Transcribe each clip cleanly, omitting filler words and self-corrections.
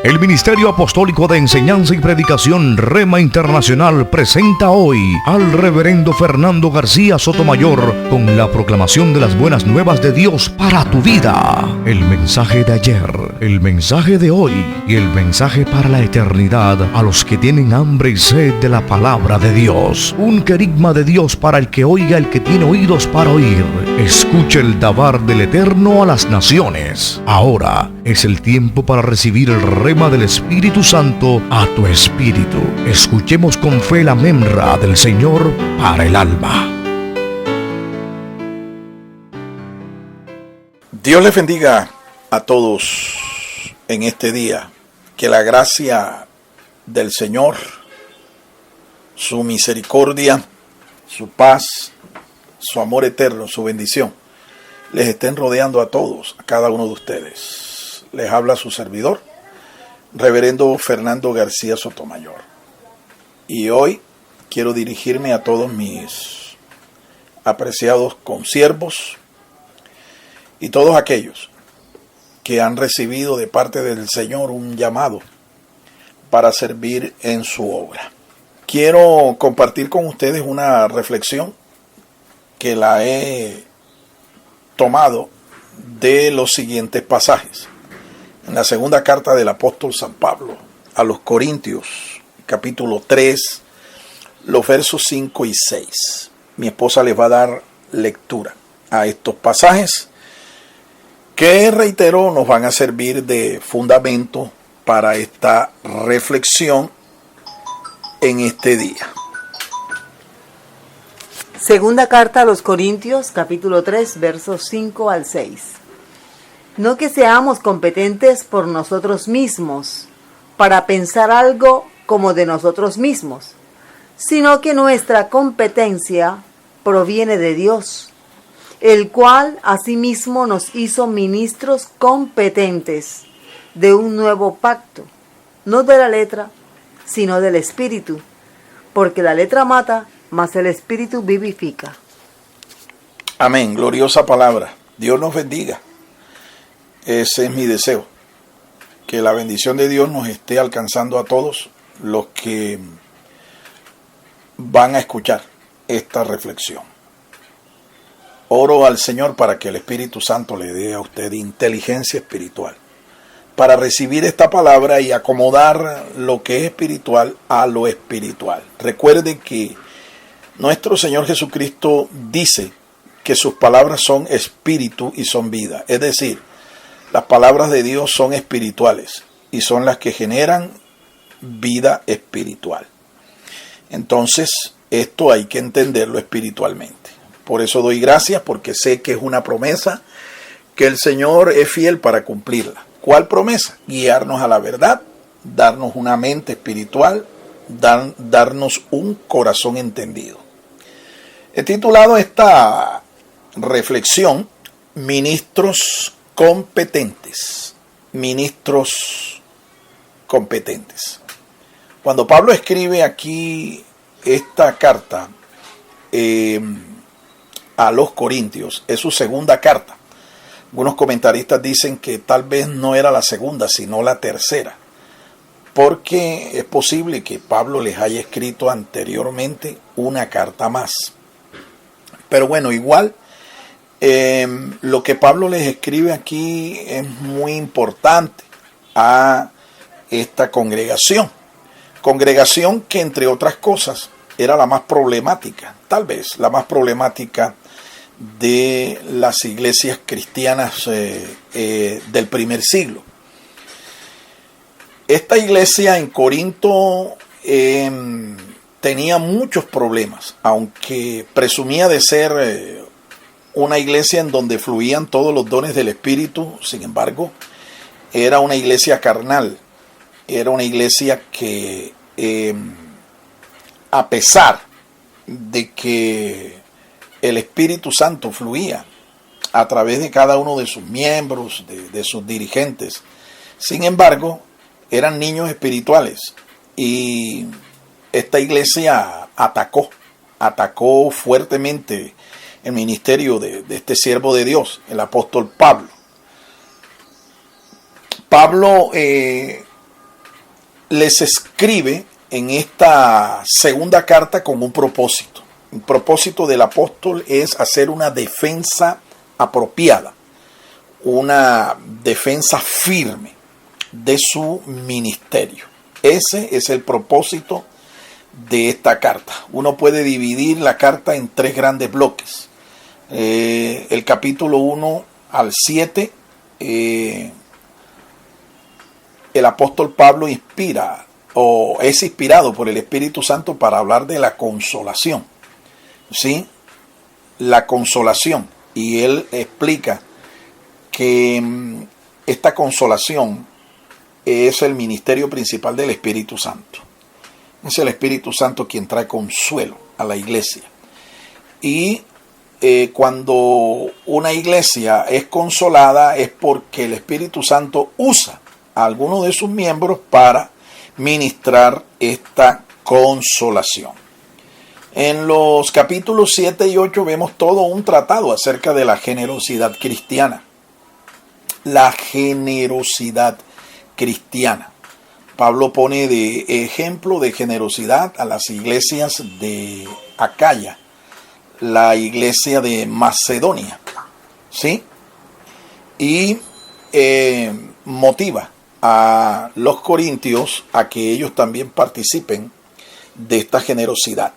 El Ministerio Apostólico de Enseñanza y Predicación Rema Internacional presenta hoy al Reverendo Fernando García Sotomayor con la proclamación de las buenas nuevas de Dios para tu vida. El mensaje de ayer, el mensaje de hoy y el mensaje para la eternidad a los que tienen hambre y sed de la palabra de Dios. Un querigma de Dios para el que oiga, el que tiene oídos para oír. Escuche el dabar del Eterno a las naciones. Ahora es el tiempo para recibir el rema del Espíritu Santo a tu espíritu. Escuchemos con fe la memra del Señor para el alma. Dios les bendiga a todos en este día. Que la gracia del Señor, su misericordia, su paz, su amor eterno, su bendición, les estén rodeando a todos, a cada uno de ustedes. Les habla su servidor, Reverendo Fernando García Sotomayor. Y hoy quiero dirigirme a todos mis apreciados consiervos y todos aquellos que han recibido de parte del Señor un llamado para servir en su obra. Quiero compartir con ustedes una reflexión que la he tomado de los siguientes pasajes. En la segunda carta del apóstol San Pablo a los Corintios, capítulo 3, los versos 5 y 6. Mi esposa les va a dar lectura a estos pasajes que, reitero, nos van a servir de fundamento para esta reflexión en este día. Segunda carta a los Corintios, capítulo 3, versos 5 al 6. No que seamos competentes por nosotros mismos, para pensar algo como de nosotros mismos, sino que nuestra competencia proviene de Dios, el cual asimismo nos hizo ministros competentes de un nuevo pacto, no de la letra, sino del Espíritu, porque la letra mata, mas el Espíritu vivifica. Amén, gloriosa palabra. Dios nos bendiga. Ese es mi deseo, que la bendición de Dios nos esté alcanzando a todos los que van a escuchar esta reflexión. Oro al Señor para que el Espíritu Santo le dé a usted inteligencia espiritual, para recibir esta palabra y acomodar lo que es espiritual a lo espiritual. Recuerde que nuestro Señor Jesucristo dice que sus palabras son espíritu y son vida. Es decir, las palabras de Dios son espirituales y son las que generan vida espiritual. Entonces, esto hay que entenderlo espiritualmente. Por eso doy gracias, porque sé que es una promesa que el Señor es fiel para cumplirla. ¿Cuál promesa? Guiarnos a la verdad, darnos una mente espiritual, darnos un corazón entendido. He titulado esta reflexión Ministros competentes. Ministros competentes. Cuando Pablo escribe aquí esta carta a los Corintios, es su segunda carta. Algunos comentaristas dicen que tal vez no era la segunda, sino la tercera, porque es posible que Pablo les haya escrito anteriormente una carta más. Pero bueno, igual lo que Pablo les escribe aquí es muy importante a esta congregación que, entre otras cosas, era la más problemática, tal vez la más problemática de las iglesias cristianas del primer siglo. Esta iglesia en Corinto tenía muchos problemas, aunque presumía de ser una iglesia en donde fluían todos los dones del Espíritu. Sin embargo, era una iglesia carnal, era una iglesia que a pesar de que el Espíritu Santo fluía a través de cada uno de sus miembros, de sus dirigentes, sin embargo, eran niños espirituales, y esta iglesia atacó fuertemente el ministerio de este siervo de Dios, el apóstol Pablo. Pablo les escribe en esta segunda carta con un propósito. El propósito del apóstol es hacer una defensa apropiada, una defensa firme de su ministerio. Ese es el propósito de esta carta. Uno puede dividir la carta en 3 grandes bloques. El capítulo 1 al 7, el apóstol Pablo inspira o es inspirado por el Espíritu Santo para hablar de la consolación. ¿Sí? La consolación. Y él explica que esta consolación es el ministerio principal del Espíritu Santo. Es el Espíritu Santo quien trae consuelo a la iglesia. Y cuando una iglesia es consolada es porque el Espíritu Santo usa a alguno de sus miembros para ministrar esta consolación. En los capítulos 7 y 8 vemos todo un tratado acerca de la generosidad cristiana. La generosidad cristiana. Pablo pone de ejemplo de generosidad a las iglesias de Acaya, la iglesia de Macedonia, ¿sí? Y motiva a los corintios a que ellos también participen de esta generosidad.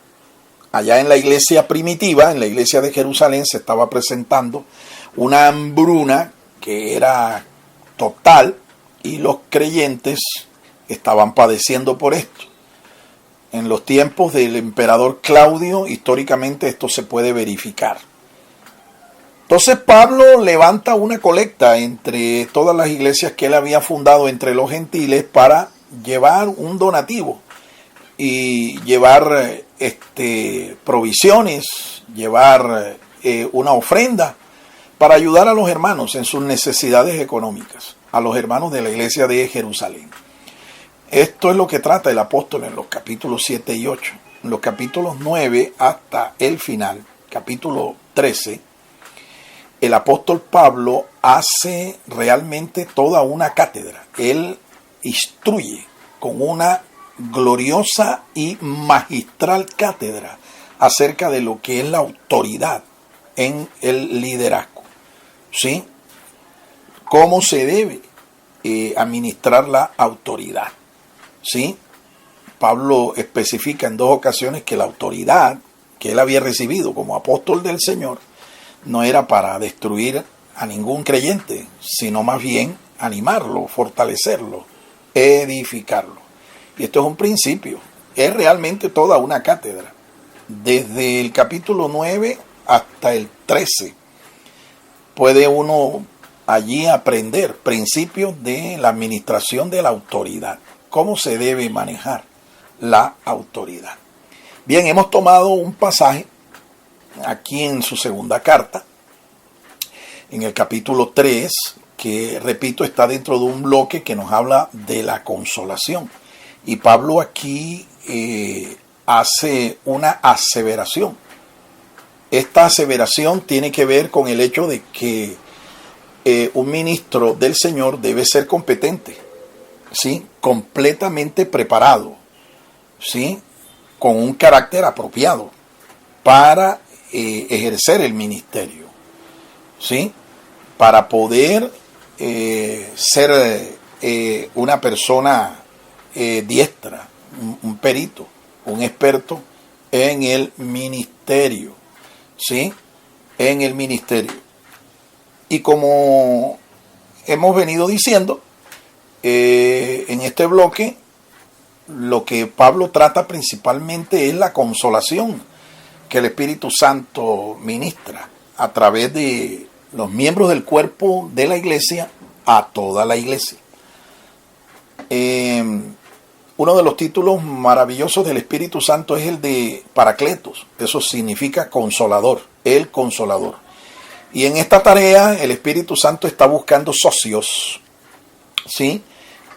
Allá en la iglesia primitiva, en la iglesia de Jerusalén, se estaba presentando una hambruna que era total y los creyentes estaban padeciendo por esto. En los tiempos del emperador Claudio, históricamente esto se puede verificar. Entonces Pablo levanta una colecta entre todas las iglesias que él había fundado entre los gentiles para llevar un donativo y llevar provisiones, llevar una ofrenda para ayudar a los hermanos en sus necesidades económicas, a los hermanos de la iglesia de Jerusalén. Esto es lo que trata el apóstol en los capítulos 7 y 8. En los capítulos 9 hasta el final, capítulo 13, el apóstol Pablo hace realmente toda una cátedra. Él instruye con una gloriosa y magistral cátedra acerca de lo que es la autoridad en el liderazgo. ¿Sí? ¿Cómo se debe administrar la autoridad? ¿Sí? Pablo especifica en 2 ocasiones que la autoridad que él había recibido como apóstol del Señor no era para destruir a ningún creyente, sino más bien animarlo, fortalecerlo, edificarlo. Y esto es un principio, es realmente toda una cátedra. Desde el capítulo 9 hasta el 13 puede uno allí aprender principios de la administración de la autoridad. ¿Cómo se debe manejar la autoridad? Bien, hemos tomado un pasaje aquí en su segunda carta, en el capítulo 3, que, repito, está dentro de un bloque que nos habla de la consolación. Y Pablo aquí hace una aseveración. Esta aseveración tiene que ver con el hecho de que un ministro del Señor debe ser competente, ¿sí? Completamente preparado, ¿sí? Con un carácter apropiado para ejercer el ministerio, ¿sí? Para poder ser una persona diestra, un perito, un experto en el ministerio, ¿sí? En el ministerio. Y como hemos venido diciendo, en este bloque, lo que Pablo trata principalmente es la consolación que el Espíritu Santo ministra a través de los miembros del cuerpo de la iglesia a toda la iglesia. Uno de los títulos maravillosos del Espíritu Santo es el de Paracletos. Eso significa consolador, el consolador. Y en esta tarea el Espíritu Santo está buscando socios, ¿sí?,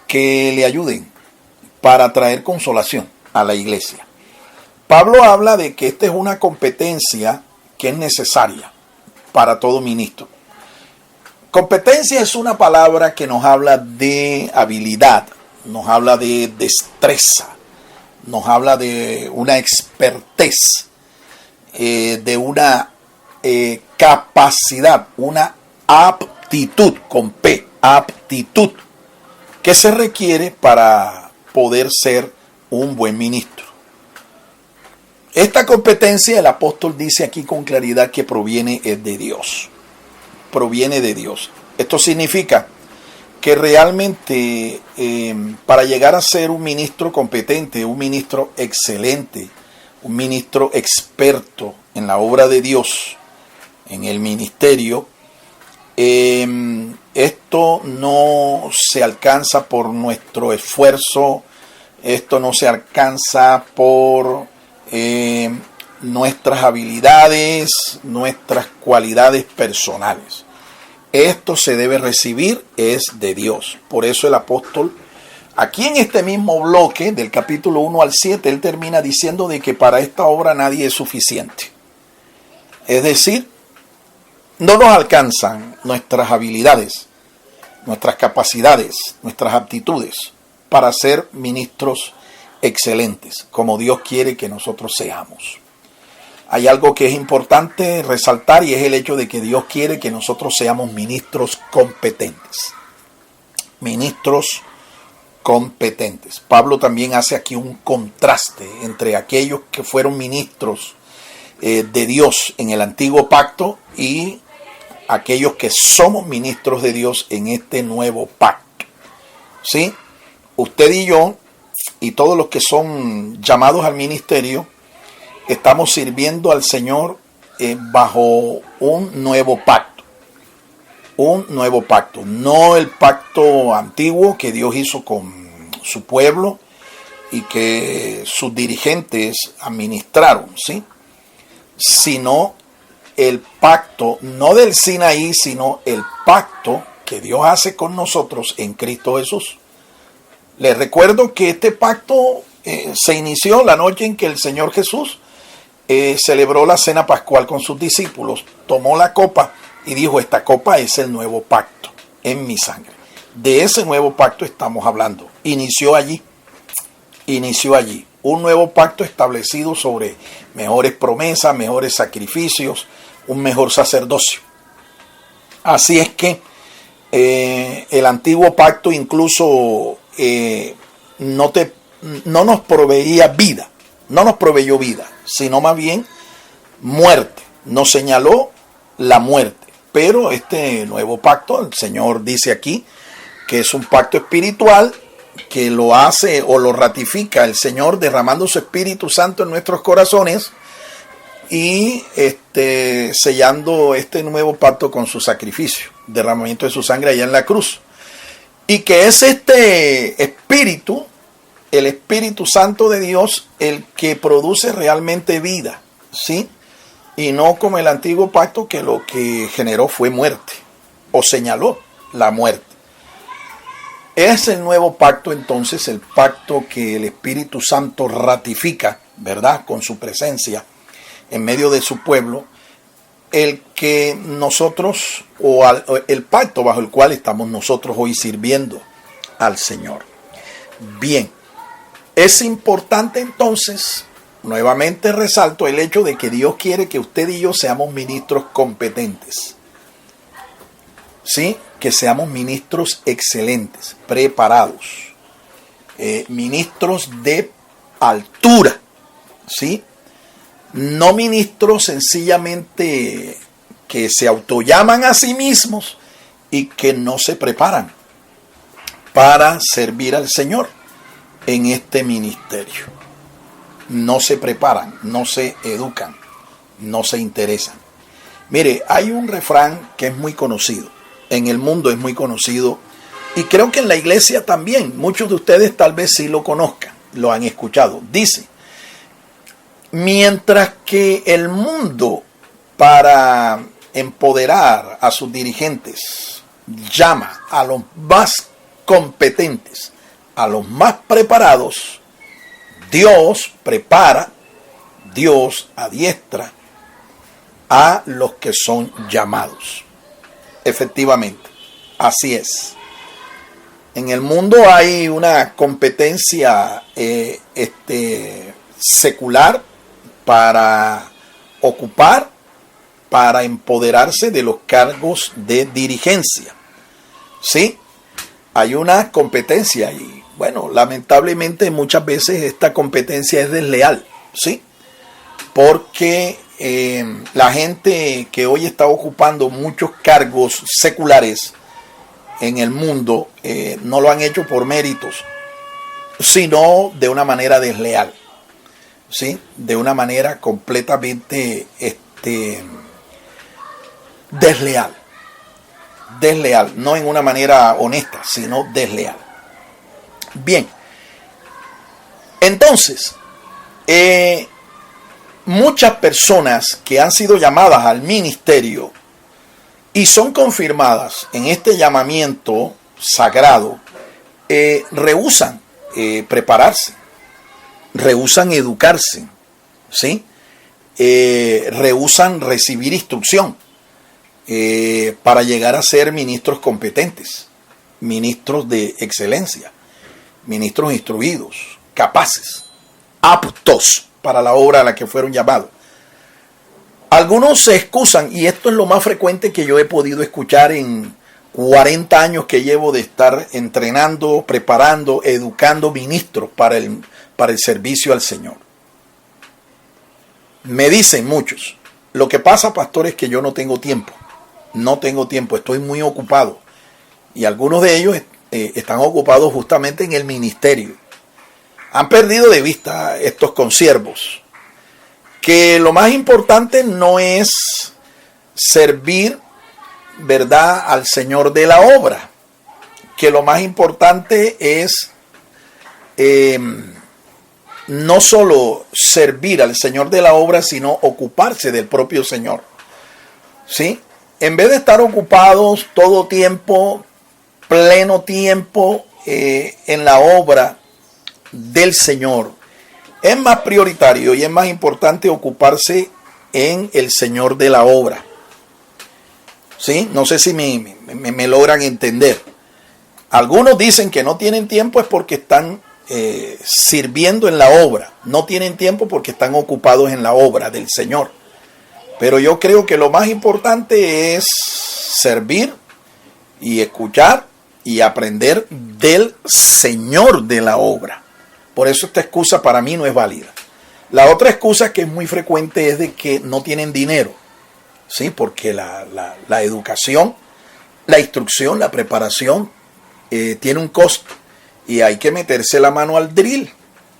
que le ayuden para traer consolación a la iglesia. Pablo habla de que esta es una competencia que es necesaria para todo ministro. Competencia es una palabra que nos habla de habilidad, nos habla de destreza, nos habla de una expertez, de una capacidad, una aptitud, con P, aptitud, que se requiere para poder ser un buen ministro. Esta competencia, el apóstol dice aquí con claridad que proviene de Dios. Proviene de Dios. Esto significa que realmente para llegar a ser un ministro competente, un ministro excelente, un ministro experto en la obra de Dios, en el ministerio, esto no se alcanza por nuestro esfuerzo, esto no se alcanza por nuestras habilidades, nuestras cualidades personales. Esto se debe recibir es de Dios. Por eso el apóstol, aquí en este mismo bloque del capítulo 1 al 7, él termina diciendo de que para esta obra nadie es suficiente. Es decir, no nos alcanzan nuestras habilidades, nuestras capacidades, nuestras aptitudes para ser ministros excelentes, como Dios quiere que nosotros seamos. Hay algo que es importante resaltar y es el hecho de que Dios quiere que nosotros seamos ministros competentes. Ministros competentes. Pablo también hace aquí un contraste entre aquellos que fueron ministros de Dios en el antiguo pacto y aquellos que somos ministros de Dios en este nuevo pacto. ¿Sí? Usted y yo y todos los que son llamados al ministerio estamos sirviendo al Señor bajo un nuevo pacto. Un nuevo pacto. No el pacto antiguo que Dios hizo con su pueblo y que sus dirigentes administraron, ¿sí? Sino el pacto, no del Sinaí, sino el pacto que Dios hace con nosotros en Cristo Jesús. Les recuerdo que este pacto se inició la noche en que el Señor Jesús celebró la cena pascual con sus discípulos, tomó la copa y dijo: esta copa es el nuevo pacto en mi sangre. De ese nuevo pacto estamos hablando. Inició allí, un nuevo pacto establecido sobre mejores promesas, mejores sacrificios, un mejor sacerdocio. Así es que el antiguo pacto incluso no nos proveía vida, no nos proveyó vida, sino más bien muerte. Nos señaló la muerte. Pero este nuevo pacto, el Señor dice aquí que es un pacto espiritual, que lo hace o lo ratifica el Señor derramando su Espíritu Santo en nuestros corazones y sellando este nuevo pacto con su sacrificio, derramamiento de su sangre allá en la cruz. Y que es este Espíritu, el Espíritu Santo de Dios, el que produce realmente vida, ¿sí? Y no como el antiguo pacto, que lo que generó fue muerte, o señaló la muerte. Es el nuevo pacto entonces, el pacto que el Espíritu Santo ratifica, ¿verdad? Con su presencia en medio de su pueblo, el que nosotros, el pacto bajo el cual estamos nosotros hoy sirviendo al Señor. Bien, es importante entonces, nuevamente resalto el hecho de que Dios quiere que usted y yo seamos ministros competentes. ¿Sí? Que seamos ministros excelentes, preparados, ministros de altura, ¿sí? No ministros sencillamente que se autollaman a sí mismos y que no se preparan para servir al Señor en este ministerio. No se preparan, no se educan, no se interesan. Mire, hay un refrán que es muy conocido. En el mundo es muy conocido y creo que en la iglesia también. Muchos de ustedes tal vez sí lo conozcan, lo han escuchado. Dice: mientras que el mundo, para empoderar a sus dirigentes, llama a los más competentes, a los más preparados, Dios prepara, Dios adiestra a los que son llamados. Efectivamente, así es. En el mundo hay una competencia secular para ocupar, para empoderarse de los cargos de dirigencia. ¿Sí? Hay una competencia y, bueno, lamentablemente muchas veces esta competencia es desleal. ¿Sí? Porque la gente que hoy está ocupando muchos cargos seculares en el mundo no lo han hecho por méritos, sino de una manera desleal, ¿sí? De una manera completamente desleal, no en una manera honesta, sino desleal. Bien, entonces, muchas personas que han sido llamadas al ministerio y son confirmadas en este llamamiento sagrado, rehúsan prepararse, rehúsan educarse, ¿sí? Rehúsan recibir instrucción para llegar a ser ministros competentes, ministros de excelencia, ministros instruidos, capaces, aptos para la obra a la que fueron llamados. Algunos se excusan, y esto es lo más frecuente que yo he podido escuchar en 40 años que llevo de estar entrenando, preparando, educando ministros para el servicio al Señor. Me dicen muchos, lo que pasa, pastor, es que yo no tengo tiempo, estoy muy ocupado. Y algunos de ellos están ocupados justamente en el ministerio. Han perdido de vista estos consiervos que lo más importante no es servir, ¿verdad?, al Señor de la obra, que lo más importante es no solo servir al Señor de la obra, sino ocuparse del propio Señor, ¿sí? En vez de estar ocupados todo tiempo, pleno tiempo en la obra del Señor, es más prioritario y es más importante ocuparse en el Señor de la obra. ¿Sí? No sé si me logran entender. Algunos dicen que no tienen tiempo es porque están sirviendo en la obra. No tienen tiempo porque están ocupados en la obra del Señor. Pero yo creo que lo más importante es servir y escuchar y aprender del Señor de la obra. Por eso esta excusa para mí no es válida. La otra excusa que es muy frecuente es de que no tienen dinero. Sí, porque la educación, la instrucción, la preparación tiene un costo. Y hay que meterse la mano al drill,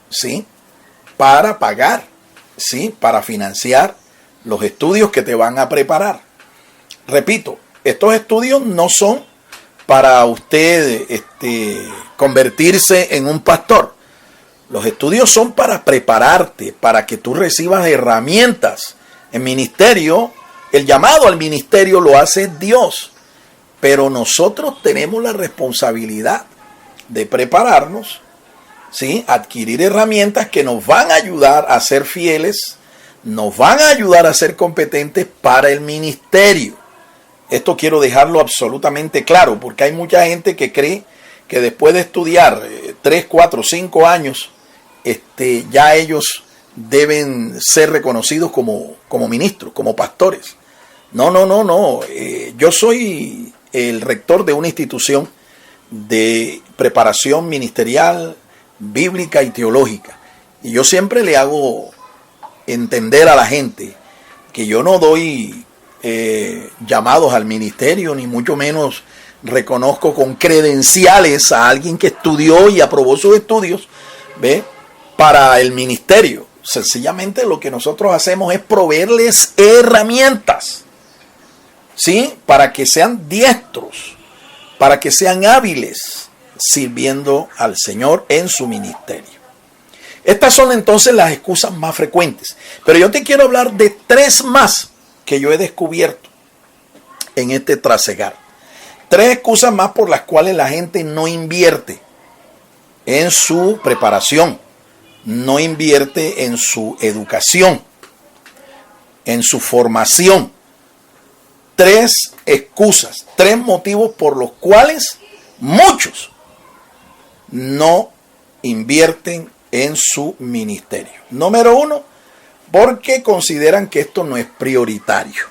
¿sí? Para pagar, ¿sí? Para financiar los estudios que te van a preparar. Repito, estos estudios no son para usted convertirse en un pastor. Los estudios son para prepararte, para que tú recibas herramientas. En ministerio, el llamado al ministerio lo hace Dios, pero nosotros tenemos la responsabilidad de prepararnos, ¿sí? Adquirir herramientas que nos van a ayudar a ser fieles, nos van a ayudar a ser competentes para el ministerio. Esto quiero dejarlo absolutamente claro, porque hay mucha gente que cree que después de estudiar 3, 4, 5 años, ya ellos deben ser reconocidos como ministros, como pastores. No. Yo soy el rector de una institución de preparación ministerial, bíblica y teológica. Y yo siempre le hago entender a la gente que yo no doy llamados al ministerio, ni mucho menos reconozco con credenciales a alguien que estudió y aprobó sus estudios, ¿ve?, para el ministerio. Sencillamente lo que nosotros hacemos es proveerles herramientas, ¿sí?, para que sean diestros, para que sean hábiles sirviendo al Señor en su ministerio. Estas son entonces las excusas más frecuentes. Pero yo te quiero hablar de 3 más que yo he descubierto en este trasegar. 3 excusas más por las cuales la gente no invierte en su preparación, no invierte en su educación, en su formación. 3 excusas, 3 motivos por los cuales muchos no invierten en su ministerio. Número 1, porque consideran que esto no es prioritario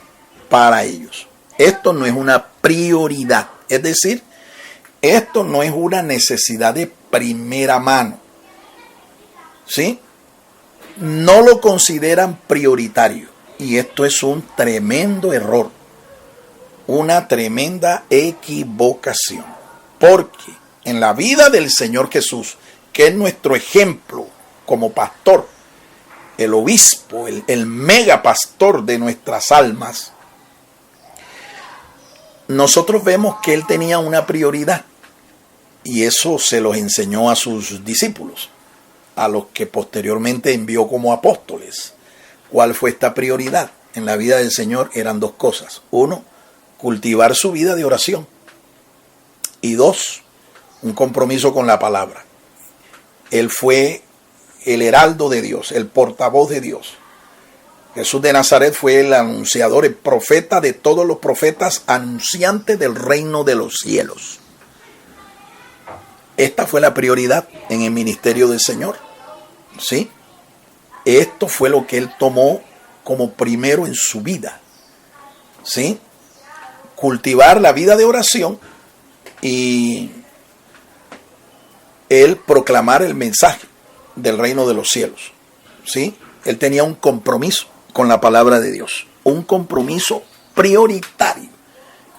para ellos. Esto no es una prioridad. Es decir, esto no es una necesidad de primera mano. ¿Sí? No lo consideran prioritario. Y esto es un tremendo error. Una tremenda equivocación. Porque en la vida del Señor Jesús, que es nuestro ejemplo como pastor, el obispo, el mega pastor de nuestras almas, nosotros vemos que él tenía una prioridad. Y eso se los enseñó a sus discípulos, a los que posteriormente envió como apóstoles. ¿Cuál fue esta prioridad? En la vida del Señor eran 2 cosas. 1, cultivar su vida de oración. Y 2, un compromiso con la palabra. Él fue el heraldo de Dios, el portavoz de Dios. Jesús de Nazaret fue el anunciador, el profeta de todos los profetas, anunciante del reino de los cielos. Esta fue la prioridad en el ministerio del Señor. ¿Sí? Esto fue lo que él tomó como primero en su vida. ¿Sí? Cultivar la vida de oración y él proclamar el mensaje del reino de los cielos. ¿Sí? Él tenía un compromiso con la palabra de Dios. Un compromiso prioritario.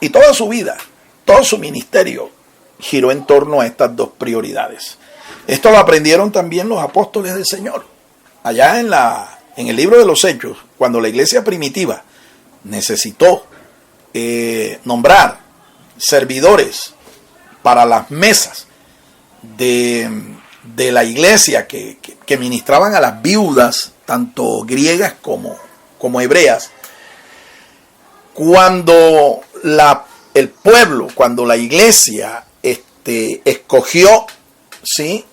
Y toda su vida, todo su ministerio giró en torno a estas 2 prioridades. Esto lo aprendieron también los apóstoles del Señor. Allá en el libro de los Hechos, cuando la iglesia primitiva necesitó nombrar servidores para las mesas de la iglesia que ministraban a las viudas, tanto griegas como hebreas, cuando el pueblo, cuando la iglesia escogió, ¿sí?,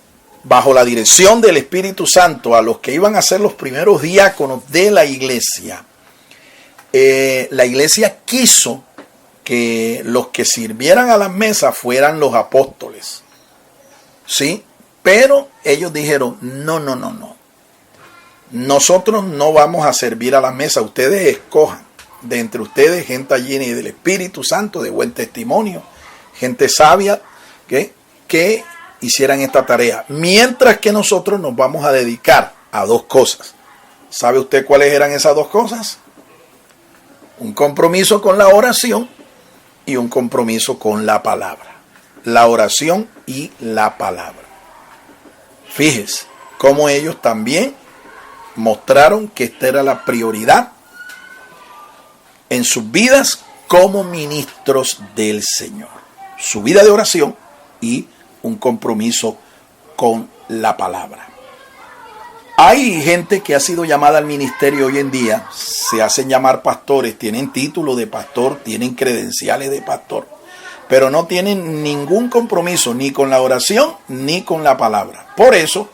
bajo la dirección del Espíritu Santo a los que iban a ser los primeros diáconos de la iglesia quiso que los que sirvieran a las mesas fueran los apóstoles. ¿Sí? Pero ellos dijeron, no. Nosotros no vamos a servir a las mesas. Ustedes escojan de entre ustedes gente llena del Espíritu Santo, de buen testimonio, gente sabia, que hicieran esta tarea. Mientras que nosotros nos vamos a dedicar a 2 cosas. ¿Sabe usted cuáles eran esas 2 cosas? Un compromiso con la oración y un compromiso con la palabra. La oración y la palabra. Fíjese cómo ellos también mostraron que esta era la prioridad en sus vidas como ministros del Señor. Su vida de oración y un compromiso con la palabra. Hay gente que ha sido llamada al ministerio hoy en día, se hacen llamar pastores, tienen título de pastor, tienen credenciales de pastor, pero no tienen ningún compromiso ni con la oración ni con la palabra. Por eso,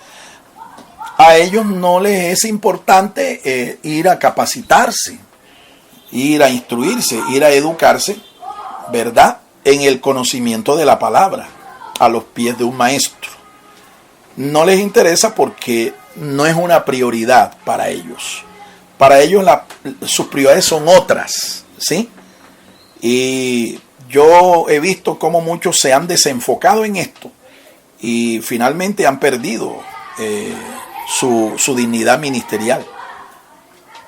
a ellos no les es importante ir a capacitarse, ir a instruirse, ir a educarse, ¿verdad?, en el conocimiento de la palabra, a los pies de un maestro. No les interesa porque no es una prioridad para ellos. Para ellos sus prioridades son otras, ¿sí? Y yo he visto cómo muchos se han desenfocado en esto y finalmente han perdido su dignidad ministerial.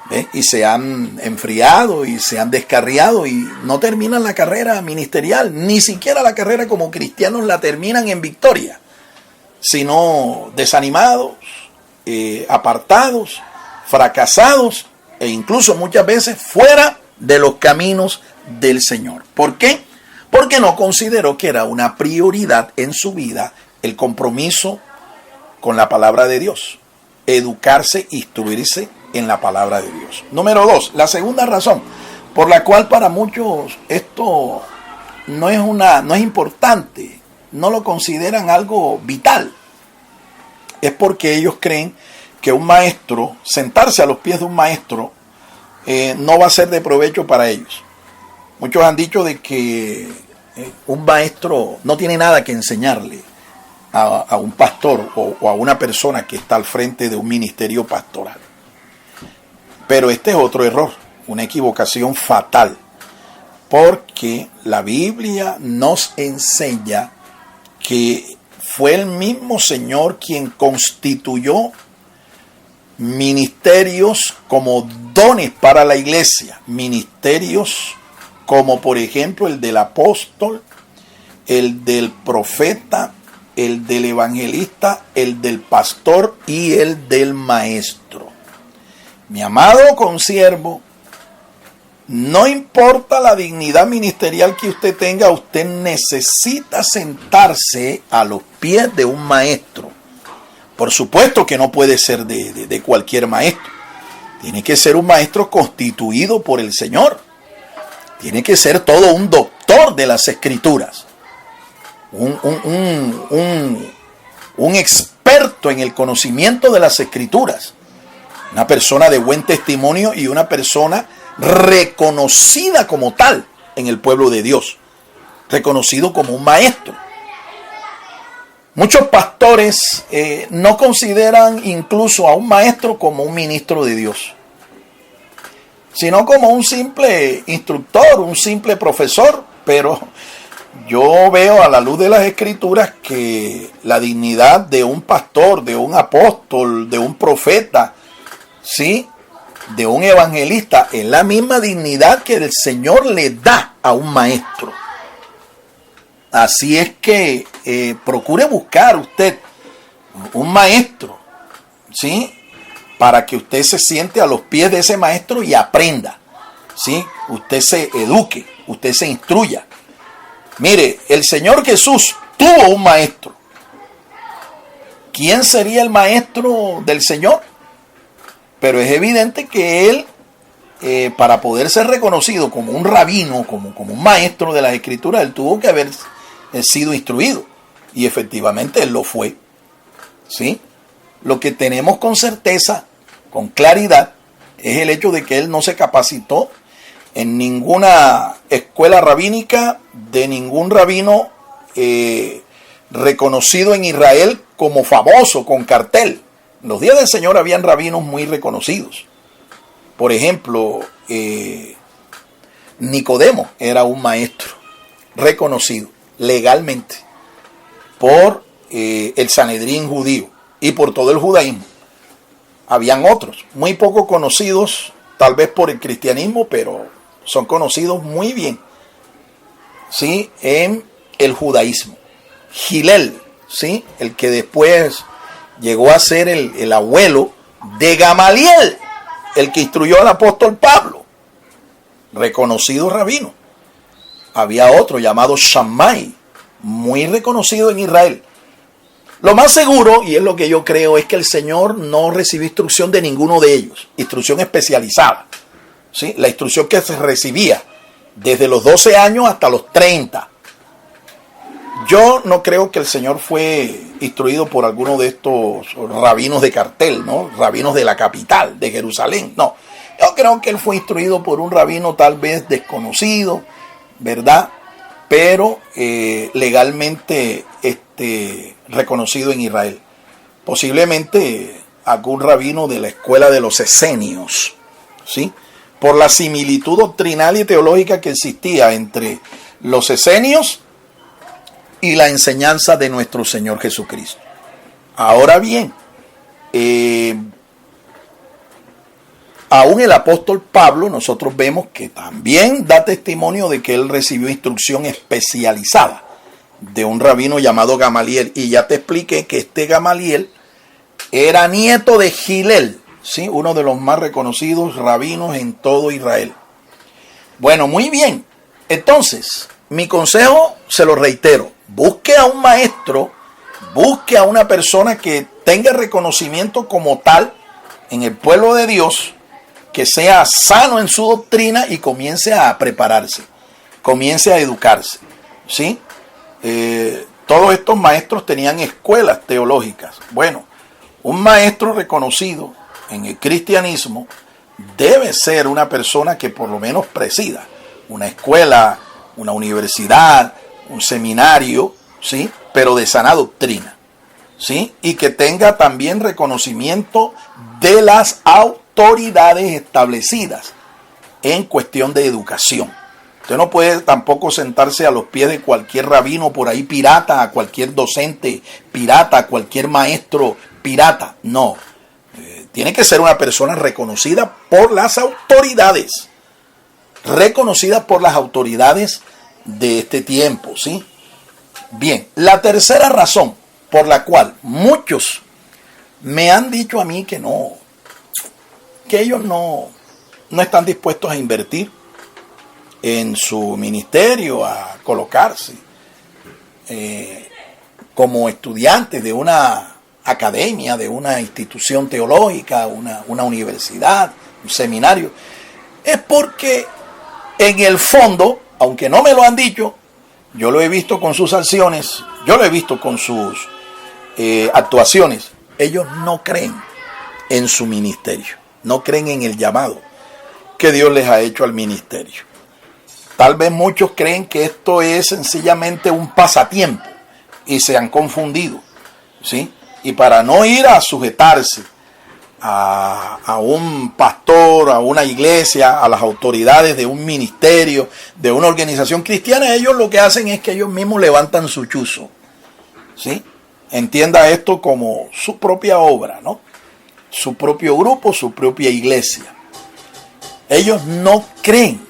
¿Ve? Y se han enfriado y se han descarriado y no terminan la carrera ministerial, ni siquiera la carrera como cristianos la terminan en victoria, sino desanimados, apartados, fracasados e incluso muchas veces fuera de los caminos del Señor. ¿Por qué? Porque no consideró que era una prioridad en su vida el compromiso con la palabra de Dios, educarse, instruirse en la palabra de Dios. Número 2, la segunda razón por la cual para muchos esto no es importante, no lo consideran algo vital, es porque ellos creen que un maestro, sentarse a los pies de un maestro, no va a ser de provecho para ellos. Muchos han dicho de que un maestro no tiene nada que enseñarle, a un pastor o a una persona que está al frente de un ministerio pastoral. Pero este es otro error, una equivocación fatal, porque la Biblia nos enseña que fue el mismo Señor quien constituyó ministerios como dones para la iglesia, ministerios como por ejemplo el del apóstol, el del profeta, el del evangelista, el del pastor y el del maestro. Mi amado consiervo, no importa la dignidad ministerial que usted tenga, usted necesita sentarse a los pies de un maestro. Por supuesto que no puede ser de cualquier maestro. Tiene que ser un maestro constituido por el Señor. Tiene que ser todo un doctor de las Escrituras. Un experto en el conocimiento de las Escrituras. Una persona de buen testimonio y una persona reconocida como tal en el pueblo de Dios. Reconocido como un maestro. Muchos pastores no consideran incluso a un maestro como un ministro de Dios, sino como un simple instructor, un simple profesor. Pero yo veo a la luz de las Escrituras que la dignidad de un pastor, de un apóstol, de un profeta, ¿sí?, de un evangelista, es la misma dignidad que el Señor le da a un maestro. Así es que procure buscar usted un maestro, ¿sí?, para que usted se siente a los pies de ese maestro y aprenda, ¿sí? Usted se eduque, usted se instruya. Mire, el Señor Jesús tuvo un maestro. ¿Quién sería el maestro del Señor? Pero es evidente que él, para poder ser reconocido como un rabino, como un maestro de las Escrituras, él tuvo que haber sido instruido. Y efectivamente él lo fue, ¿sí? Lo que tenemos con certeza, con claridad, es el hecho de que él no se capacitó en ninguna escuela rabínica de ningún rabino reconocido en Israel como famoso, con cartel. En los días del Señor habían rabinos muy reconocidos. Por ejemplo, Nicodemo era un maestro reconocido legalmente por el Sanedrín judío y por todo el judaísmo. Habían otros, muy poco conocidos, tal vez por el cristianismo, pero son conocidos muy bien, ¿sí?, en el judaísmo. Gilel, ¿sí?, el que después llegó a ser el abuelo de Gamaliel, el que instruyó al apóstol Pablo, reconocido rabino. Había otro llamado Shammai, muy reconocido en Israel. Lo más seguro, y es lo que yo creo, es que el Señor no recibió instrucción de ninguno de ellos, instrucción especializada, ¿sí?, la instrucción que se recibía desde los 12 años hasta los 30. Yo no creo que el Señor fue instruido por alguno de estos rabinos de cartel, ¿no?, rabinos de la capital, de Jerusalén. No, yo creo que él fue instruido por un rabino tal vez desconocido, ¿verdad?, pero legalmente reconocido en Israel. Posiblemente algún rabino de la escuela de los esenios, ¿sí?, por la similitud doctrinal y teológica que existía entre los esenios y la enseñanza de nuestro Señor Jesucristo. Ahora bien, aún el apóstol Pablo, nosotros vemos que también da testimonio de que él recibió instrucción especializada de un rabino llamado Gamaliel. Y ya te expliqué que este Gamaliel era nieto de Gilel, ¿sí?, uno de los más reconocidos rabinos en todo Israel. Bueno, muy bien. Entonces, mi consejo se lo reitero. Busque a un maestro, busque a una persona que tenga reconocimiento como tal en el pueblo de Dios, que sea sano en su doctrina y comience a prepararse, comience a educarse, ¿sí? Todos estos maestros tenían escuelas teológicas. Bueno, un maestro reconocido en el cristianismo debe ser una persona que por lo menos presida una escuela, una universidad, un seminario, ¿sí?, pero de sana doctrina, ¿sí? Y que tenga también reconocimiento de las autoridades establecidas en cuestión de educación. Usted no puede tampoco sentarse a los pies de cualquier rabino por ahí pirata, a cualquier docente pirata, a cualquier maestro pirata. No. Tiene que ser una persona reconocida por las autoridades. Reconocida por las autoridades de este tiempo, ¿sí? Bien, la tercera razón por la cual muchos me han dicho a mí que no, que ellos no están dispuestos a invertir en su ministerio, a colocarse como estudiantes de una academia, de una institución teológica, una universidad, un seminario, es porque en el fondo, aunque no me lo han dicho, yo lo he visto con sus acciones, yo lo he visto con sus actuaciones, ellos no creen en su ministerio, no creen en el llamado que Dios les ha hecho al ministerio. Tal vez muchos creen que esto es sencillamente un pasatiempo y se han confundido, ¿sí? Y para no ir a sujetarse a un pastor, a una iglesia, a las autoridades de un ministerio, de una organización cristiana, ellos lo que hacen es que ellos mismos levantan su chuzo, ¿sí? Entienda esto como su propia obra, ¿no? Su propio grupo, su propia iglesia. Ellos no creen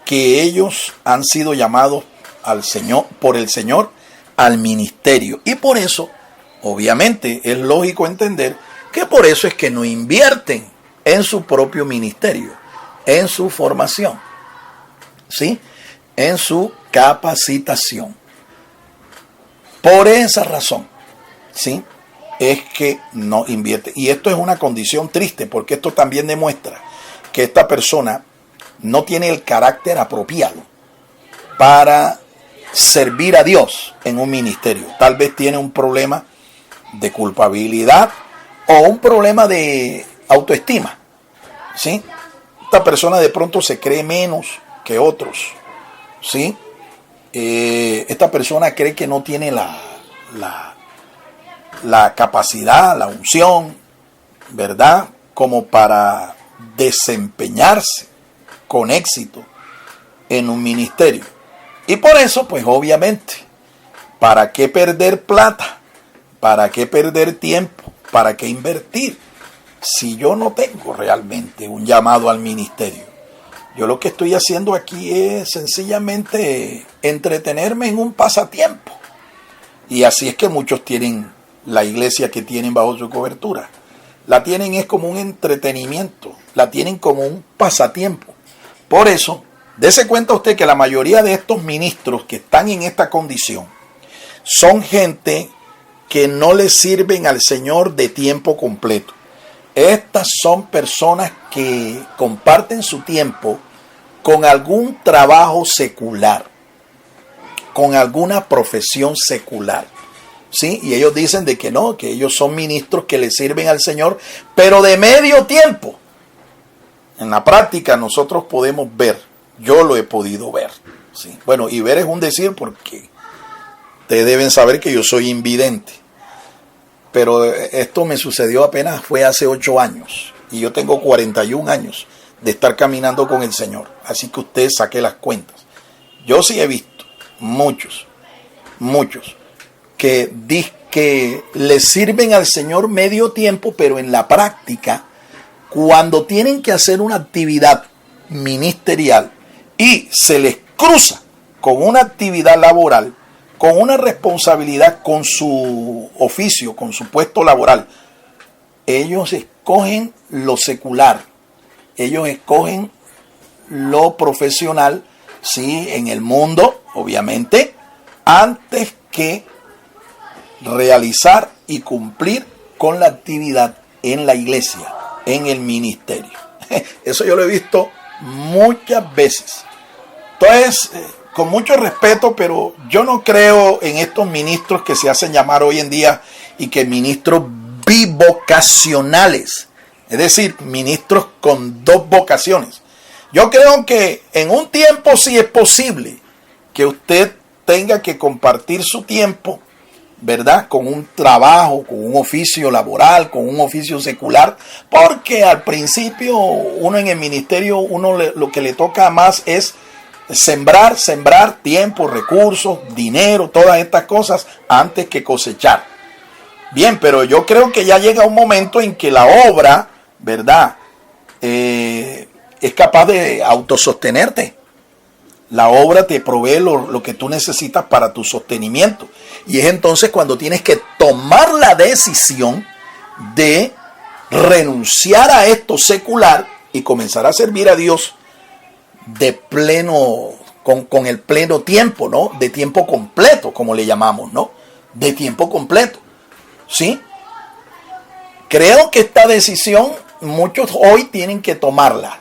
que ellos han sido llamados al Señor, por el Señor, al ministerio. Y por eso, obviamente, es lógico entender que por eso es que no invierten en su propio ministerio, en su formación, ¿sí? En su capacitación. Por esa razón, ¿sí? Es que no invierte. Y esto es una condición triste, porque esto también demuestra que esta persona no tiene el carácter apropiado para servir a Dios en un ministerio. Tal vez tiene un problema de culpabilidad o un problema de autoestima, ¿sí? Esta persona de pronto se cree menos que otros, ¿sí? Esta persona cree que no tiene la capacidad, la unción, ¿verdad? Como para desempeñarse con éxito en un ministerio. Y por eso, pues obviamente, ¿para qué perder plata? ¿Para qué perder tiempo? ¿Para qué invertir? Si yo no tengo realmente un llamado al ministerio. Yo lo que estoy haciendo aquí es sencillamente entretenerme en un pasatiempo. Y así es que muchos tienen la iglesia que tienen bajo su cobertura. La tienen es como un entretenimiento, la tienen como un pasatiempo. Por eso, dése cuenta usted que la mayoría de estos ministros que están en esta condición son gente que no le sirven al Señor de tiempo completo. Estas son personas que comparten su tiempo con algún trabajo secular, con alguna profesión secular, ¿sí? Y ellos dicen de que no, que ellos son ministros que le sirven al Señor, pero de medio tiempo. En la práctica nosotros podemos ver, yo lo he podido ver, ¿sí? Bueno, y ver es un decir porque ustedes deben saber que yo soy invidente. Pero esto me sucedió apenas fue hace 8 años. Y yo tengo 41 años de estar caminando con el Señor. Así que usted saque las cuentas. Yo sí he visto muchos que le sirven al Señor medio tiempo, pero en la práctica, cuando tienen que hacer una actividad ministerial y se les cruza con una actividad laboral, con una responsabilidad, con su oficio, con su puesto laboral, ellos escogen lo secular, ellos escogen lo profesional, sí, en el mundo, obviamente, antes que realizar y cumplir con la actividad en la iglesia, en el ministerio. Eso yo lo he visto muchas veces. Entonces, con mucho respeto, pero yo no creo en estos ministros que se hacen llamar hoy en día y que ministros bivocacionales, es decir, ministros con 2 vocaciones. Yo creo que en un tiempo sí es posible que usted tenga que compartir su tiempo, ¿verdad? Con un trabajo, con un oficio laboral, con un oficio secular, porque al principio uno en el ministerio, lo que le toca más es sembrar tiempo, recursos, dinero, todas estas cosas antes que cosechar. Bien, pero yo creo que ya llega un momento en que la obra, ¿verdad? Es capaz de autosostenerte. La obra te provee lo que tú necesitas para tu sostenimiento. Y es entonces cuando tienes que tomar la decisión de renunciar a esto secular y comenzar a servir a Dios de pleno, con el pleno tiempo, ¿no? De tiempo completo, como le llamamos, ¿no? De tiempo completo, ¿sí? Creo que esta decisión muchos hoy tienen que tomarla,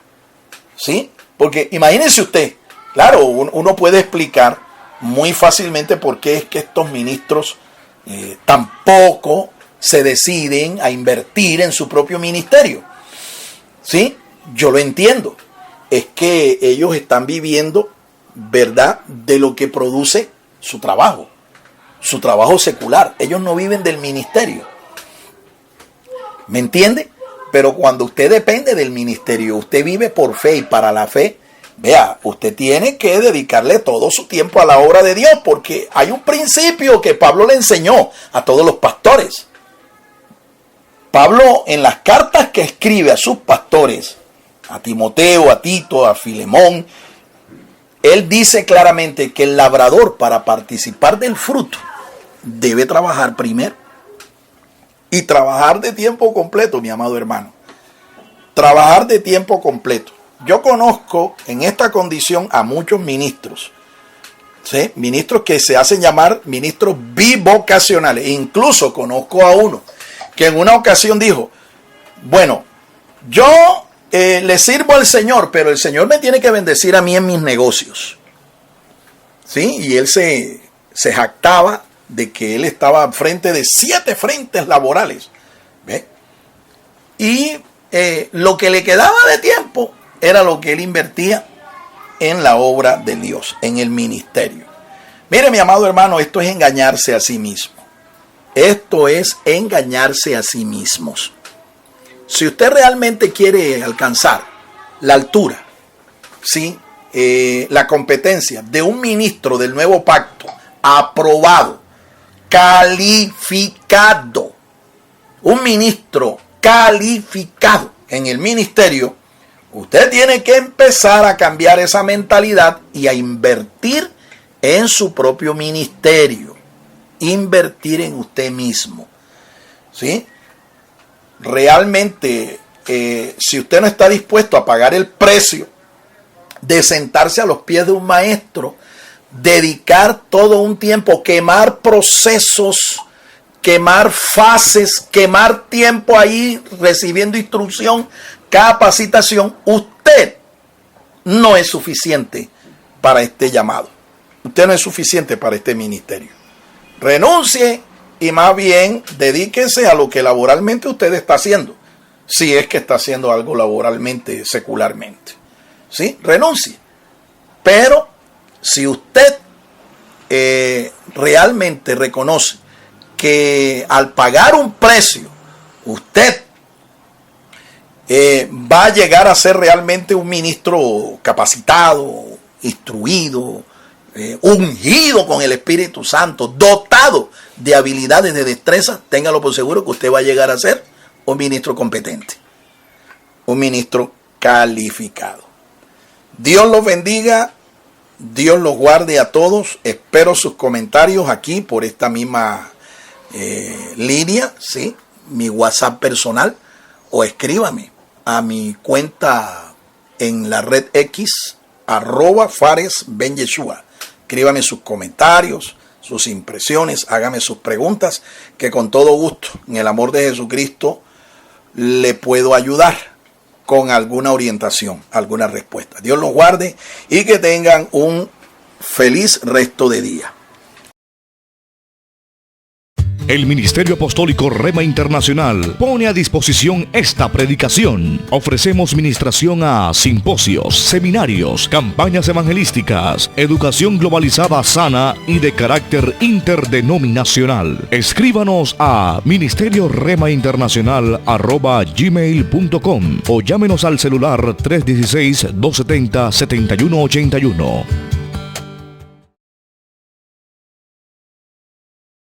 ¿sí? Porque imagínense usted, claro, uno puede explicar muy fácilmente por qué es que estos ministros tampoco se deciden a invertir en su propio ministerio, ¿sí? Yo lo entiendo. Es que ellos están viviendo, ¿verdad?, de lo que produce su trabajo secular. Ellos no viven del ministerio. ¿Me entiende? Pero cuando usted depende del ministerio, usted vive por fe y para la fe, vea, usted tiene que dedicarle todo su tiempo a la obra de Dios, porque hay un principio que Pablo le enseñó a todos los pastores. Pablo, en las cartas que escribe a sus pastores, a Timoteo, a Tito, a Filemón, él dice claramente que el labrador, para participar del fruto, debe trabajar primero. Y trabajar de tiempo completo, mi amado hermano. Trabajar de tiempo completo. Yo conozco en esta condición a muchos ministros, ¿sí? Ministros que se hacen llamar ministros bivocacionales. Incluso conozco a uno que en una ocasión dijo, bueno, yo le sirvo al Señor, pero el Señor me tiene que bendecir a mí en mis negocios. ¿Sí? Y él se jactaba de que él estaba al frente de 7 frentes laborales. ¿Ve? Y lo que le quedaba de tiempo era lo que él invertía en la obra de Dios, en el ministerio. Mire, mi amado hermano, esto es engañarse a sí mismo. Esto es engañarse a sí mismos. Si usted realmente quiere alcanzar la altura, ¿sí? La competencia de un ministro del nuevo pacto, aprobado, calificado, un ministro calificado en el ministerio, usted tiene que empezar a cambiar esa mentalidad y a invertir en su propio ministerio, invertir en usted mismo, ¿sí? Realmente, si usted no está dispuesto a pagar el precio de sentarse a los pies de un maestro, dedicar todo un tiempo, quemar procesos, quemar fases, quemar tiempo ahí recibiendo instrucción, capacitación, usted no es suficiente para este llamado. Usted no es suficiente para este ministerio. Renuncie y más bien dedíquese a lo que laboralmente usted está haciendo, si es que está haciendo algo laboralmente, secularmente. ¿Sí? Renuncie. Pero si usted realmente reconoce que al pagar un precio, usted va a llegar a ser realmente un ministro capacitado, instruido, ungido con el Espíritu Santo, dotado de habilidades, de destrezas, téngalo por seguro que usted va a llegar a ser un ministro competente, un ministro calificado. Dios los bendiga, Dios los guarde a todos. Espero sus comentarios aquí por esta misma línea, ¿sí? Mi WhatsApp personal, o escríbame a mi cuenta en la red X, @FaresBenYeshua. Escríbame sus comentarios, sus impresiones, hágame sus preguntas, que con todo gusto, en el amor de Jesucristo, le puedo ayudar con alguna orientación, alguna respuesta. Dios los guarde y que tengan un feliz resto de día. El Ministerio Apostólico Rema Internacional pone a disposición esta predicación. Ofrecemos ministración a simposios, seminarios, campañas evangelísticas, educación globalizada sana y de carácter interdenominacional. Escríbanos a ministerioremainternacional@gmail.com o llámenos al celular 316-270-7181.